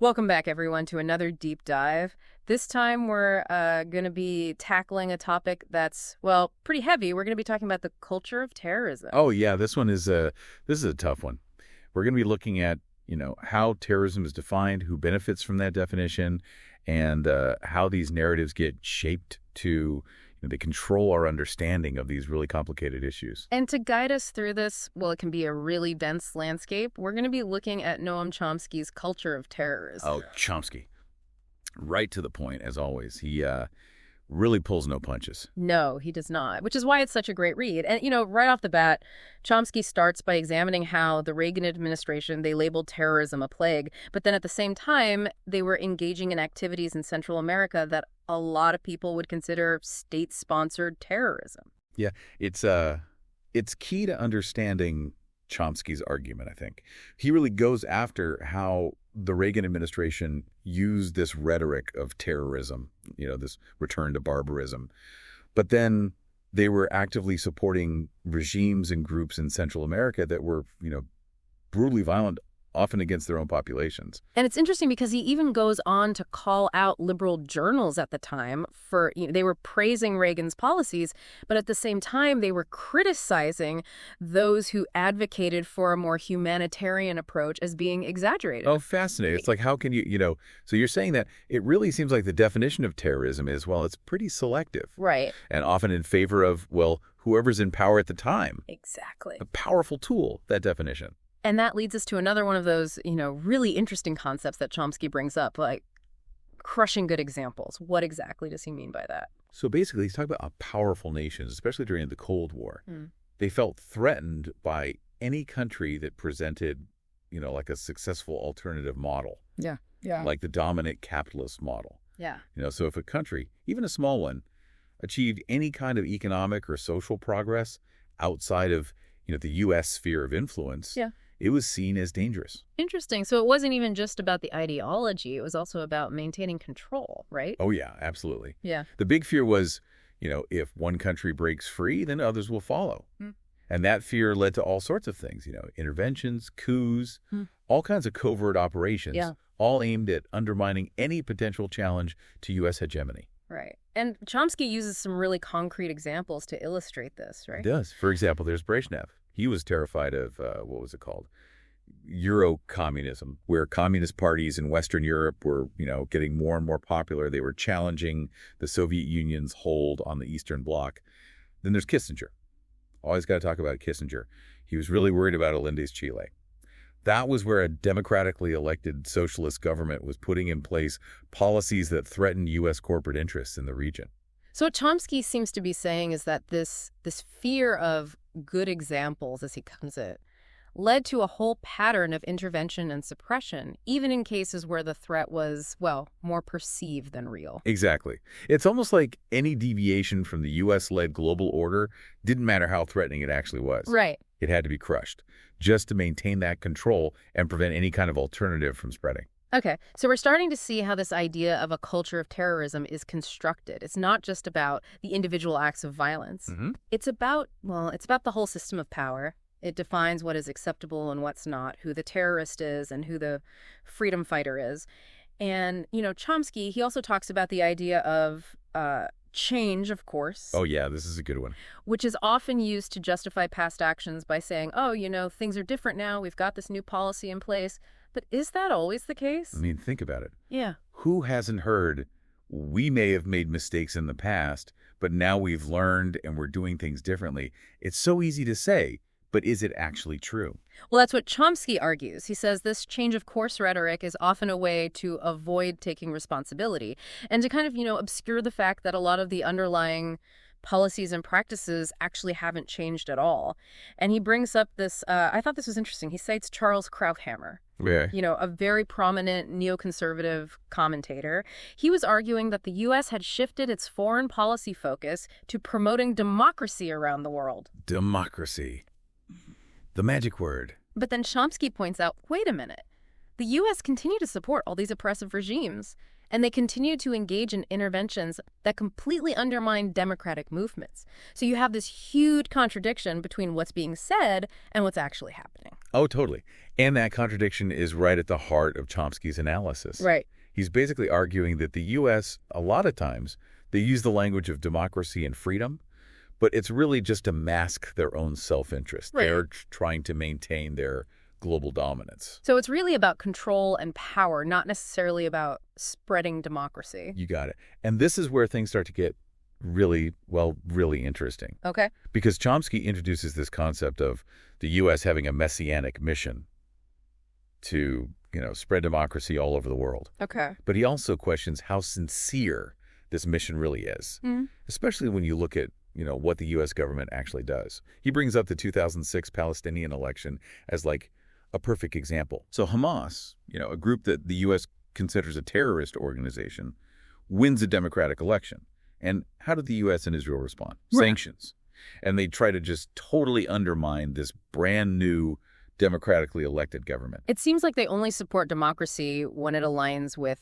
Welcome back, everyone, to another deep dive. This time we're going to be tackling a topic that's, well, pretty heavy. We're going to be talking about the culture of terrorism. Oh yeah, this is a tough one. We're going to be looking at, how terrorism is defined, who benefits from that definition, and how these narratives get shaped to they control our understanding of these really complicated issues. And to guide us through this, well, it can be a really dense landscape. We're going to be looking at Noam Chomsky's Culture of Terrorism. Oh, Chomsky, right to the point as always. He really pulls no punches. No, he does not, which is why it's such a great read. And, right off the bat, Chomsky starts by examining how the Reagan administration, they labeled terrorism a plague, but then at the same time, they were engaging in activities in Central America that a lot of people would consider state-sponsored terrorism. Yeah, it's key to understanding Chomsky's argument, I think. He really goes after how the Reagan administration used this rhetoric of terrorism, this return to barbarism. But then they were actively supporting regimes and groups in Central America that were, brutally violent, often against their own populations. And it's interesting because he even goes on to call out liberal journals at the time for, they were praising Reagan's policies, but at the same time, they were criticizing those who advocated for a more humanitarian approach as being exaggerated. Oh, fascinating. It's like, how can so you're saying that it really seems like the definition of terrorism is, well, it's pretty selective. Right. And often in favor of, well, whoever's in power at the time. Exactly. A powerful tool, that definition. And that leads us to another one of those, really interesting concepts that Chomsky brings up, like crushing good examples. What exactly does he mean by that? So basically, he's talking about powerful nations, especially during the Cold War. They felt threatened by any country that presented, like a successful alternative model. Yeah. Like the dominant capitalist model. Yeah. So if a country, even a small one, achieved any kind of economic or social progress outside of, the U.S. sphere of influence, it was seen as dangerous. Interesting. So it wasn't even just about the ideology. It was also about maintaining control, right? Oh, yeah, absolutely. Yeah. The big fear was, if one country breaks free, then others will follow. And that fear led to all sorts of things, interventions, coups, all kinds of covert operations, all aimed at undermining any potential challenge to U.S. hegemony. Right. And Chomsky uses some really concrete examples to illustrate this, right? He does. For example, there's Brezhnev. He was terrified of, what was it called? Euro-communism, where communist parties in Western Europe were, getting more and more popular. They were challenging the Soviet Union's hold on the Eastern Bloc. Then there's Kissinger. Always got to talk about Kissinger. He was really worried about Allende's Chile. That was where a democratically elected socialist government was putting in place policies that threatened U.S. corporate interests in the region. So what Chomsky seems to be saying is that this fear of good examples, as he comes it, led to a whole pattern of intervention and suppression, even in cases where the threat was, well, more perceived than real. Exactly. It's almost like any deviation from the U.S.-led global order didn't matter how threatening it actually was. Right. It had to be crushed, just to maintain that control and prevent any kind of alternative from spreading. Okay, so we're starting to see how this idea of a culture of terrorism is constructed. It's not just about the individual acts of violence. It's about the whole system of power. It defines what is acceptable and what's not, who the terrorist is and who the freedom fighter is. And, Chomsky, he also talks about the idea of change, of course. Oh, yeah, this is a good one. Which is often used to justify past actions by saying, oh, things are different now. We've got this new policy in place. But is that always the case? I mean, think about it. Yeah. Who hasn't heard, we may have made mistakes in the past, but now we've learned and we're doing things differently? It's so easy to say, but is it actually true? Well, that's what Chomsky argues. He says this change of course rhetoric is often a way to avoid taking responsibility and to kind of, obscure the fact that a lot of the underlying policies and practices actually haven't changed at all. And he brings up this, I thought this was interesting. He cites Charles Krauthammer, a very prominent neoconservative commentator. He was arguing that the U.S. had shifted its foreign policy focus to promoting democracy around the world. Democracy. The magic word. But then Chomsky points out, wait a minute. the U.S. continue to support all these oppressive regimes, and they continue to engage in interventions that completely undermine democratic movements. So you have this huge contradiction between what's being said and what's actually happening. Oh, totally. And that contradiction is right at the heart of Chomsky's analysis. Right. He's basically arguing that the U.S., a lot of times, they use the language of democracy and freedom, but it's really just to mask their own self-interest. Right. They're trying to maintain their global dominance. So it's really about control and power, not necessarily about spreading democracy. You got it. And this is where things start to get really, well, really interesting. Okay. Because Chomsky introduces this concept of the U.S. having a messianic mission to, spread democracy all over the world. Okay. But he also questions how sincere this mission really is, especially when you look at, what the U.S. government actually does. He brings up the 2006 Palestinian election as like a perfect example. So Hamas, a group that the U.S. considers a terrorist organization, wins a democratic election. And how did the U.S. and Israel respond? Right. Sanctions. And they try to just totally undermine this brand new democratically elected government. It seems like they only support democracy when it aligns with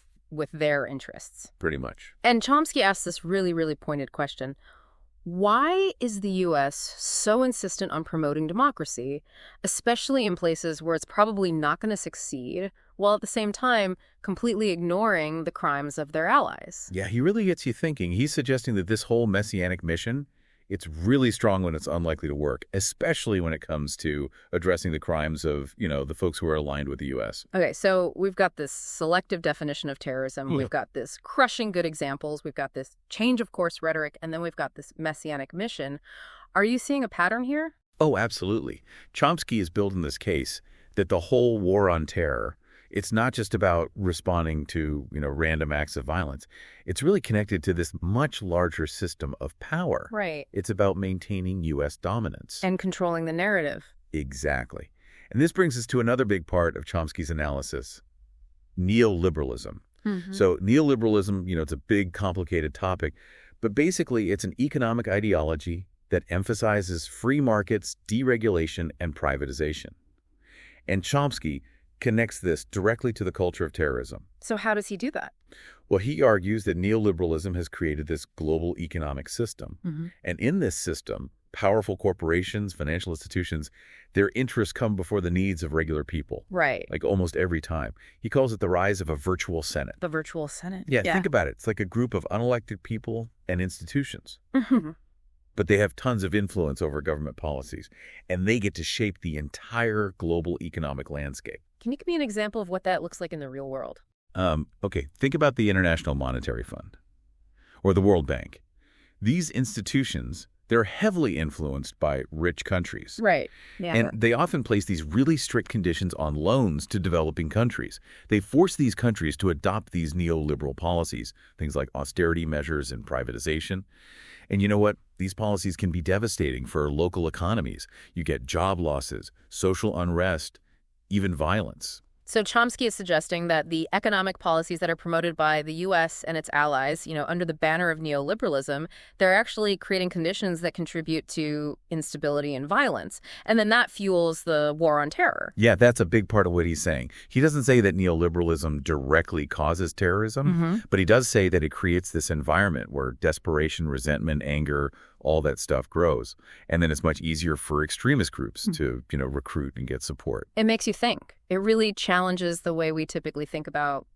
their interests. Pretty much. And Chomsky asks this really, really pointed question. Why is the U.S. so insistent on promoting democracy, especially in places where it's probably not going to succeed, while at the same time completely ignoring the crimes of their allies? Yeah, he really gets you thinking. He's suggesting that this whole messianic mission, it's really strong when it's unlikely to work, especially when it comes to addressing the crimes of, the folks who are aligned with the U.S. Okay, so we've got this selective definition of terrorism. We've got this crushing good examples. We've got this change of course rhetoric. And then we've got this messianic mission. Are you seeing a pattern here? Oh, absolutely. Chomsky is building this case that the whole war on terror, it's not just about responding to, random acts of violence. It's really connected to this much larger system of power. Right. It's about maintaining U.S. dominance. And controlling the narrative. Exactly. And this brings us to another big part of Chomsky's analysis, neoliberalism. So neoliberalism, it's a big, complicated topic, but basically it's an economic ideology that emphasizes free markets, deregulation, and privatization. And Chomsky connects this directly to the culture of terrorism. So how does he do that? Well, he argues that neoliberalism has created this global economic system. And in this system, powerful corporations, financial institutions, their interests come before the needs of regular people. Right. Like almost every time. He calls it the rise of a virtual Senate. The virtual Senate. Yeah, think about it. It's like a group of unelected people and institutions. But they have tons of influence over government policies, and they get to shape the entire global economic landscape. Can you give me an example of what that looks like in the real world? Okay, think about the International Monetary Fund or the World Bank. These institutions, they're heavily influenced by rich countries. Right. Yeah. And they often place these really strict conditions on loans to developing countries. They force these countries to adopt these neoliberal policies, things like austerity measures and privatization. And you know what? These policies can be devastating for local economies. You get job losses, social unrest, even violence. So Chomsky is suggesting that the economic policies that are promoted by the U.S. and its allies, under the banner of neoliberalism, they're actually creating conditions that contribute to instability and violence. And then that fuels the war on terror. Yeah, that's a big part of what he's saying. He doesn't say that neoliberalism directly causes terrorism, but he does say that it creates this environment where desperation, resentment, anger, all that stuff grows. And then it's much easier for extremist groups to, recruit and get support. It makes you think. It really challenges the way we typically think about,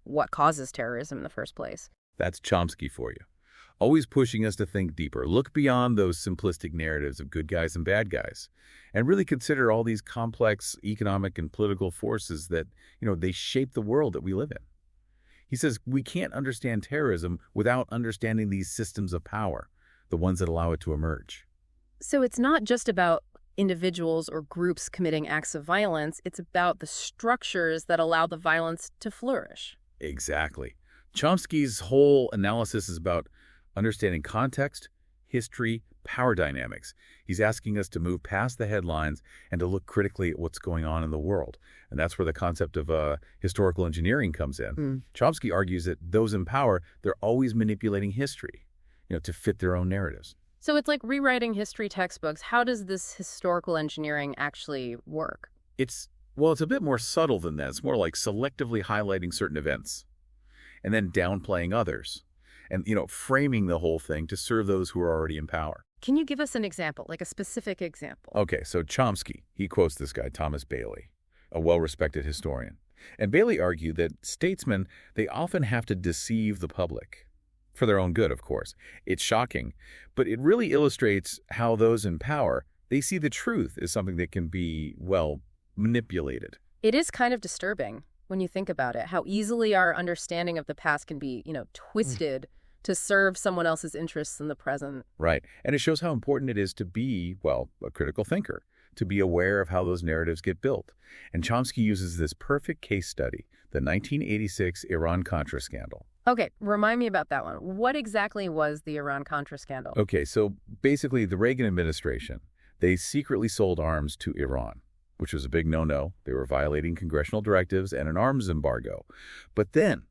what causes terrorism in the first place. That's Chomsky for you. Always pushing us to think deeper, look beyond those simplistic narratives of good guys and bad guys, and really consider all these complex economic and political forces that, they shape the world that we live in. He says we can't understand terrorism without understanding these systems of power, the ones that allow it to emerge. So it's not just about individuals or groups committing acts of violence. It's about the structures that allow the violence to flourish. Exactly. Chomsky's whole analysis is about understanding context, history, power dynamics. He's asking us to move past the headlines and to look critically at what's going on in the world. And that's where the concept of historical engineering comes in. Chomsky argues that those in power, they're always manipulating history, to fit their own narratives. So it's like rewriting history textbooks. How does this historical engineering actually work? It's Well, it's a bit more subtle than that. It's more like selectively highlighting certain events and then downplaying others and, framing the whole thing to serve those who are already in power. Can you give us an example, like a specific example? Okay, so Chomsky, he quotes this guy, Thomas Bailey, a well-respected historian. And Bailey argued that statesmen, they often have to deceive the public. For their own good, of course. It's shocking, but it really illustrates how those in power, they see the truth as something that can be, well, manipulated. It is kind of disturbing when you think about it, how easily our understanding of the past can be, twisted to serve someone else's interests in the present. Right. And it shows how important it is to be, well, a critical thinker, to be aware of how those narratives get built. And Chomsky uses this perfect case study, the 1986 Iran-Contra scandal. Okay, remind me about that one. What exactly was the Iran-Contra scandal? Okay, so basically the Reagan administration, they secretly sold arms to Iran, which was a big no-no. They were violating congressional directives and an arms embargo. But then,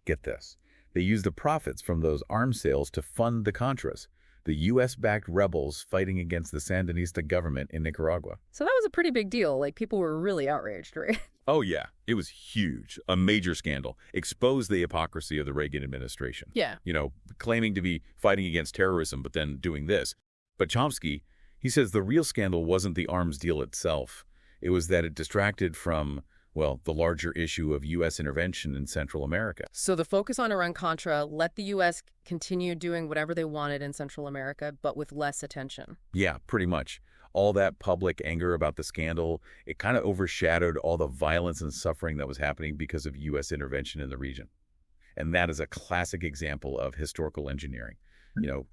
get this, they used the profits from those arms sales to fund the Contras, the U.S.-backed rebels fighting against the Sandinista government in Nicaragua. So that was a pretty big deal. Like, people were really outraged, right? Oh, yeah. It was huge. A major scandal. Exposed the hypocrisy of the Reagan administration. Yeah. Claiming to be fighting against terrorism, but then doing this. But Chomsky, he says the real scandal wasn't the arms deal itself. It was that it distracted from, well, the larger issue of U.S. intervention in Central America. So the focus on Iran-Contra let the U.S. continue doing whatever they wanted in Central America, but with less attention. Yeah, pretty much. All that public anger about the scandal, it kind of overshadowed all the violence and suffering that was happening because of U.S. intervention in the region. And that is a classic example of historical engineering,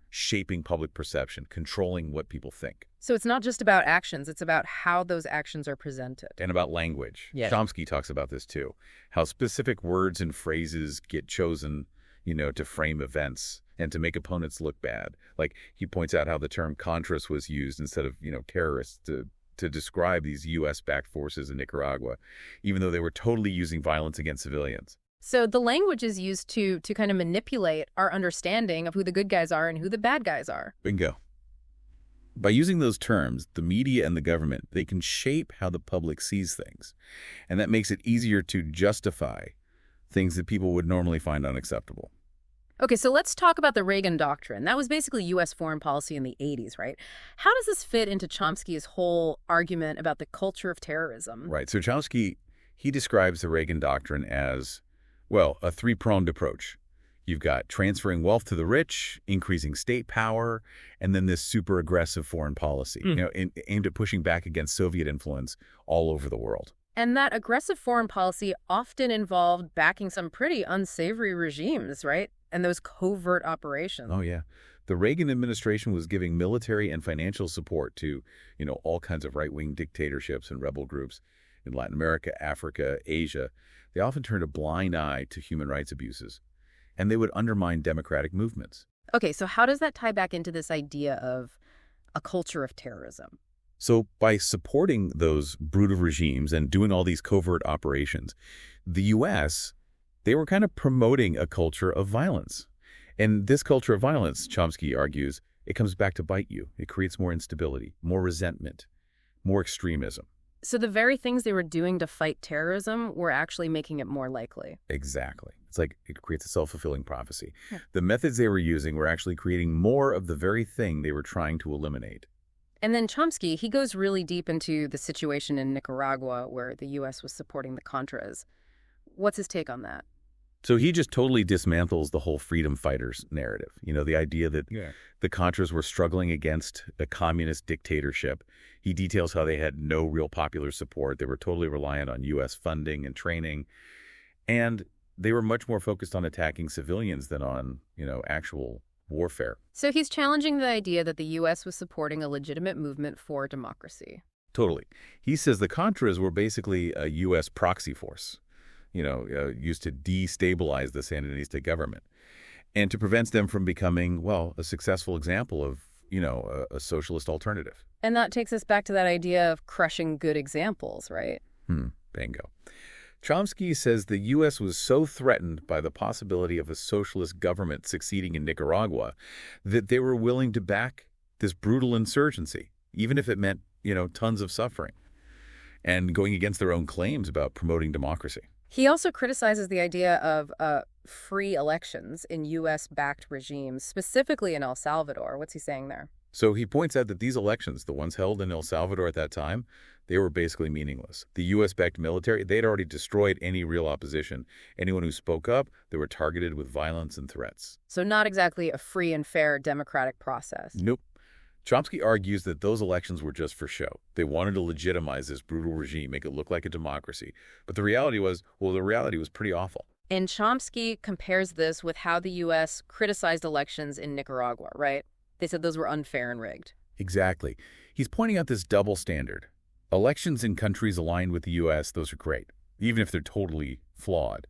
shaping public perception, controlling what people think. So it's not just about actions, it's about how those actions are presented. And about language. Yeah. Chomsky talks about this too, how specific words and phrases get chosen, to frame events and to make opponents look bad. Like he points out how the term Contras was used instead of, terrorists to describe these U.S.-backed forces in Nicaragua, even though they were totally using violence against civilians. So the language is used to kind of manipulate our understanding of who the good guys are and who the bad guys are. Bingo. By using those terms, the media and the government, they can shape how the public sees things. And that makes it easier to justify things that people would normally find unacceptable. Okay, so let's talk about the Reagan Doctrine. That was basically U.S. foreign policy in the 80s, right? How does this fit into Chomsky's whole argument about the culture of terrorism? Right. So Chomsky, he describes the Reagan Doctrine as, well, a three-pronged approach. You've got transferring wealth to the rich, increasing state power, and then this super aggressive foreign policy, aimed at pushing back against Soviet influence all over the world. And that aggressive foreign policy often involved backing some pretty unsavory regimes, right? And those covert operations. Oh, yeah. The Reagan administration was giving military and financial support to, all kinds of right-wing dictatorships and rebel groups in Latin America, Africa, Asia. They often turned a blind eye to human rights abuses, and they would undermine democratic movements. Okay, so how does that tie back into this idea of a culture of terrorism? So by supporting those brutal regimes and doing all these covert operations, the U.S., they were kind of promoting a culture of violence. And this culture of violence, Chomsky argues, it comes back to bite you. It creates more instability, more resentment, more extremism. So the very things they were doing to fight terrorism were actually making it more likely. Exactly. It's like it creates a self-fulfilling prophecy. Yeah. The methods they were using were actually creating more of the very thing they were trying to eliminate. And then Chomsky, he goes really deep into the situation in Nicaragua where the U.S. was supporting the Contras. What's his take on that? So he just totally dismantles the whole freedom fighters narrative. The idea that the Contras were struggling against a communist dictatorship. He details how they had no real popular support. They were totally reliant on U.S. funding and training. And they were much more focused on attacking civilians than on, actual warfare. So he's challenging the idea that the U.S. was supporting a legitimate movement for democracy. Totally. He says the Contras were basically a U.S. proxy force, used to destabilize the Sandinista government and to prevent them from becoming, well, a successful example of, a socialist alternative. And that takes us back to that idea of crushing good examples, right? Bingo. Chomsky says the U.S. was so threatened by the possibility of a socialist government succeeding in Nicaragua that they were willing to back this brutal insurgency, even if it meant, tons of suffering. and going against their own claims about promoting democracy. He also criticizes the idea of free elections in U.S.-backed regimes, specifically in El Salvador. What's he saying there? So he points out that these elections, the ones held in El Salvador at that time, they were basically meaningless. The U.S.-backed military, they'd already destroyed any real opposition. Anyone who spoke up, they were targeted with violence and threats. So not exactly a free and fair democratic process. Nope. Chomsky argues that those elections were just for show. They wanted to legitimize this brutal regime, make it look like a democracy. But the reality was pretty awful. And Chomsky compares this with how the U.S. criticized elections in Nicaragua, right? They said those were unfair and rigged. Exactly. He's pointing out this double standard. Elections in countries aligned with the U.S., those are great, even if they're totally flawed.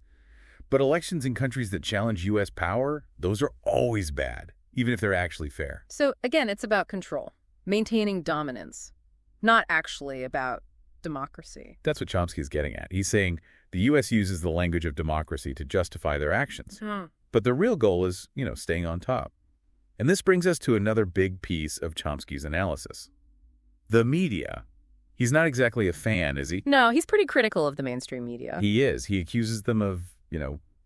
But elections in countries that challenge U.S. power, those are always bad, even if they're actually fair. So, again, it's about control, maintaining dominance, not actually about democracy. That's what Chomsky is getting at. He's saying the U.S. uses the language of democracy to justify their actions. But the real goal is, staying on top. And this brings us to another big piece of Chomsky's analysis. The media. He's not exactly a fan, is he? No, he's pretty critical of the mainstream media. He is. He accuses them of,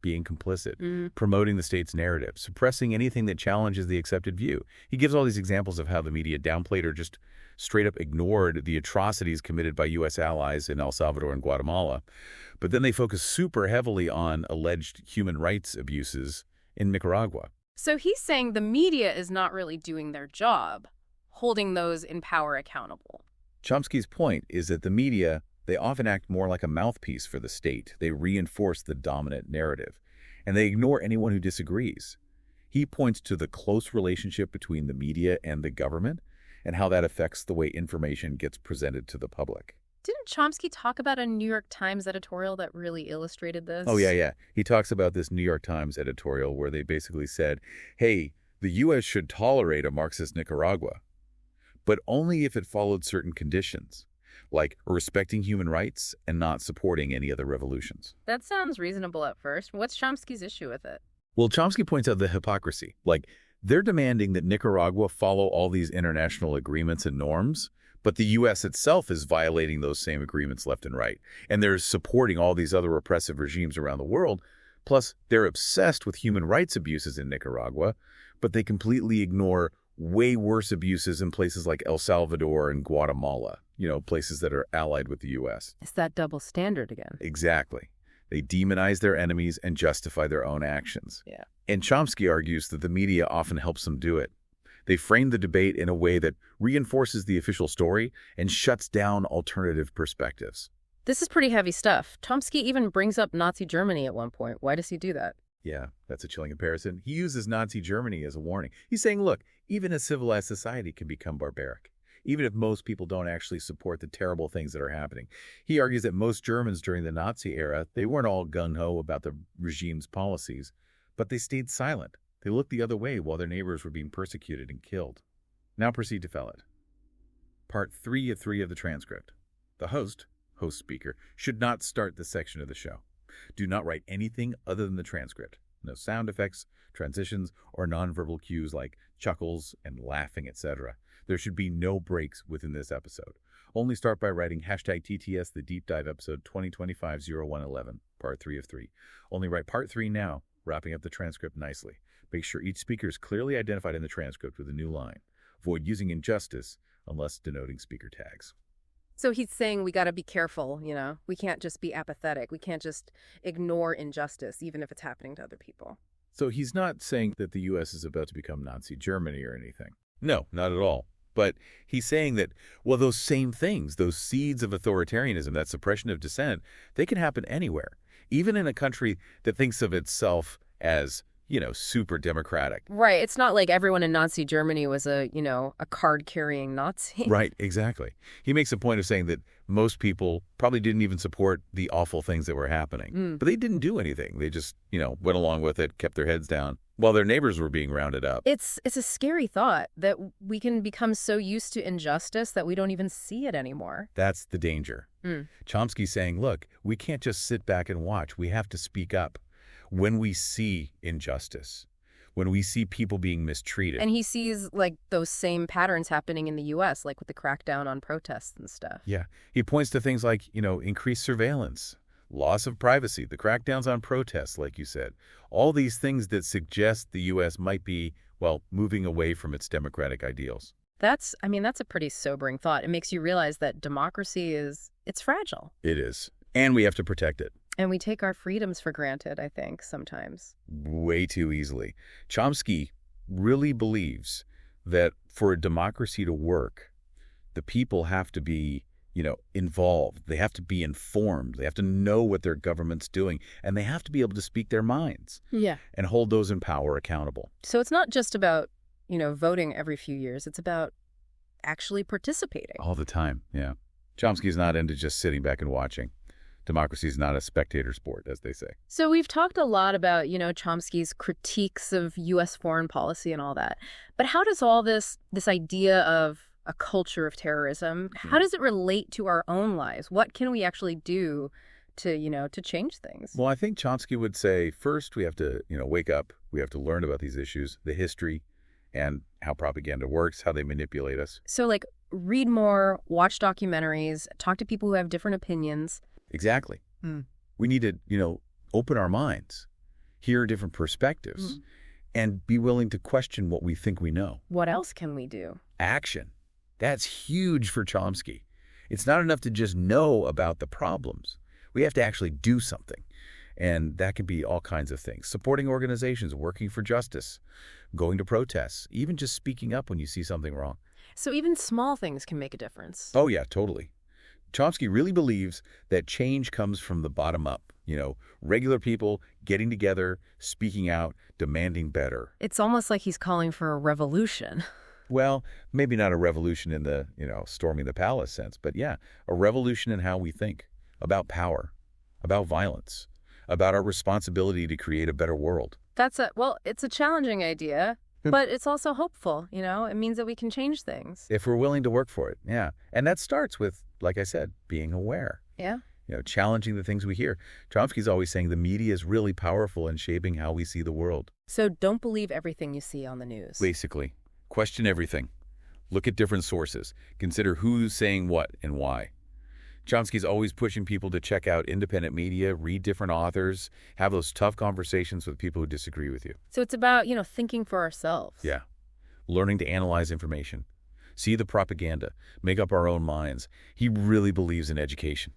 being complicit, promoting the state's narrative, suppressing anything that challenges the accepted view. He gives all these examples of how the media downplayed or just straight up ignored the atrocities committed by U.S. allies in El Salvador and Guatemala. But then they focus super heavily on alleged human rights abuses in Nicaragua. So he's saying the media is not really doing their job, holding those in power accountable. Chomsky's point is that the media, they often act more like a mouthpiece for the state. They reinforce the dominant narrative, and they ignore anyone who disagrees. He points to the close relationship between the media and the government and how that affects the way information gets presented to the public. Didn't Chomsky talk about a New York Times editorial that really illustrated this? Oh, yeah. He talks about this New York Times editorial where they basically said, hey, the U.S. should tolerate a Marxist Nicaragua, but only if it followed certain conditions, like respecting human rights and not supporting any other revolutions. That sounds reasonable at first. What's Chomsky's issue with it? Well, Chomsky points out the hypocrisy. They're demanding that Nicaragua follow all these international agreements and norms, but the U.S. itself is violating those same agreements left and right. And they're supporting all these other repressive regimes around the world. Plus, they're obsessed with human rights abuses in Nicaragua, but they completely ignore way worse abuses in places like El Salvador and Guatemala, places that are allied with the U.S. It's that double standard again. Exactly. They demonize their enemies and justify their own actions. Yeah. And Chomsky argues that the media often helps them do it. They frame the debate in a way that reinforces the official story and shuts down alternative perspectives. This is pretty heavy stuff. Chomsky even brings up Nazi Germany at one point. Why does he do that? Yeah, that's a chilling comparison. He uses Nazi Germany as a warning. He's saying, look, even a civilized society can become barbaric, even if most people don't actually support the terrible things that are happening. He argues that most Germans during the Nazi era, they weren't all gung-ho about the regime's policies, but they stayed silent. They looked the other way while their neighbors were being persecuted and killed. Now proceed to fell it. Part 3 of 3 of the transcript. The host speaker, should not start this section of the show. Do not write anything other than the transcript. No sound effects, transitions, or nonverbal cues like chuckles and laughing, etc. There should be no breaks within this episode. Only start by writing #TTS the Deep Dive episode 2025-0111, part 3 of 3. Only write part 3 now, wrapping up the transcript nicely. Make sure each speaker is clearly identified in the transcript with a new line. Avoid using injustice unless denoting speaker tags. So he's saying we got to be careful, We can't just be apathetic. We can't just ignore injustice, even if it's happening to other people. So he's not saying that the U.S. is about to become Nazi Germany or anything. No, not at all. But he's saying that, well, those same things, those seeds of authoritarianism, that suppression of dissent, they can happen anywhere, even in a country that thinks of itself as, super democratic. Right. It's not like everyone in Nazi Germany was a card-carrying Nazi. Right, exactly. He makes a point of saying that most people probably didn't even support the awful things that were happening. But they didn't do anything. They just, went along with it, kept their heads down, while their neighbors were being rounded up. It's a scary thought that we can become so used to injustice that we don't even see it anymore. That's the danger. Chomsky's saying, look, we can't just sit back and watch. We have to speak up. When we see injustice, when we see people being mistreated. And he sees, like, those same patterns happening in the U.S., like with the crackdown on protests and stuff. Yeah. He points to things like, increased surveillance, loss of privacy, the crackdowns on protests, like you said. All these things that suggest the U.S. might be, well, moving away from its democratic ideals. That's a pretty sobering thought. It makes you realize that democracy it's fragile. It is. And we have to protect it. And we take our freedoms for granted, I think, sometimes. Way too easily. Chomsky really believes that for a democracy to work, the people have to be, involved. They have to be informed. They have to know what their government's doing. And they have to be able to speak their minds. Yeah. And hold those in power accountable. So it's not just about, voting every few years. It's about actually participating. All the time, yeah. Chomsky's not into just sitting back and watching. Democracy is not a spectator sport, as they say. So we've talked a lot about, Chomsky's critiques of U.S. foreign policy and all that. But how does all this idea of a culture of terrorism, how does it relate to our own lives? What can we actually do to change things? Well, I think Chomsky would say, first, we have to, wake up. We have to learn about these issues, the history, and how propaganda works, how they manipulate us. So, like, read more, watch documentaries, talk to people who have different opinions. Exactly. We need to, open our minds, hear different perspectives, and be willing to question what we think we know. What else can we do? Action. That's huge for Chomsky. It's not enough to just know about the problems. We have to actually do something. And that can be all kinds of things. Supporting organizations, working for justice, going to protests, even just speaking up when you see something wrong. So even small things can make a difference. Oh, yeah, totally. Chomsky really believes that change comes from the bottom up. Regular people getting together, speaking out, demanding better. It's almost like he's calling for a revolution. Well, maybe not a revolution in the, storming the palace sense, but yeah, a revolution in how we think about power, about violence, about our responsibility to create a better world. It's a challenging idea, but it's also hopeful, It means that we can change things. If we're willing to work for it, yeah. And that starts with, like I said, being aware. Yeah. Challenging the things we hear. Chomsky's always saying the media is really powerful in shaping how we see the world. So don't believe everything you see on the news. Basically. Question everything. Look at different sources. Consider who's saying what and why. Chomsky's always pushing people to check out independent media, read different authors, have those tough conversations with people who disagree with you. So it's about, thinking for ourselves. Yeah. Learning to analyze information. See the propaganda. Make up our own minds. He really believes in education,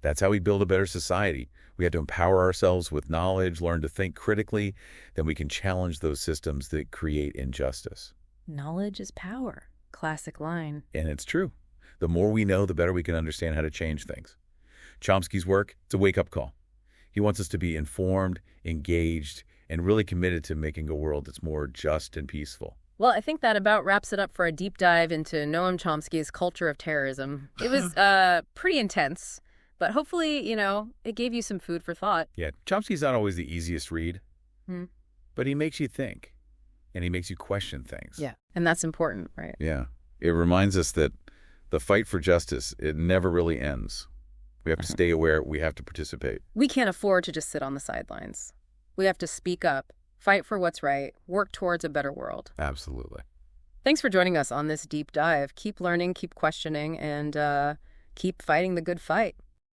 That's how we build a better society. We have to empower ourselves with knowledge, learn to think critically, then we can challenge those systems that create injustice. Knowledge is power. Classic line. And it's true. The more we know, the better we can understand how to change things. Chomsky's work, it's a wake-up call. He wants us to be informed, engaged, and really committed to making a world that's more just and peaceful. Well, I think that about wraps it up for a deep dive into Noam Chomsky's Culture of Terrorism. It was pretty intense, but hopefully, it gave you some food for thought. Yeah, Chomsky's not always the easiest read, but he makes you think, and he makes you question things. Yeah, and that's important, right? Yeah, it reminds us that the fight for justice, it never really ends. We have to stay aware. We have to participate. We can't afford to just sit on the sidelines. We have to speak up, fight for what's right, work towards a better world. Absolutely. Thanks for joining us on this deep dive. Keep learning, keep questioning, and keep fighting the good fight.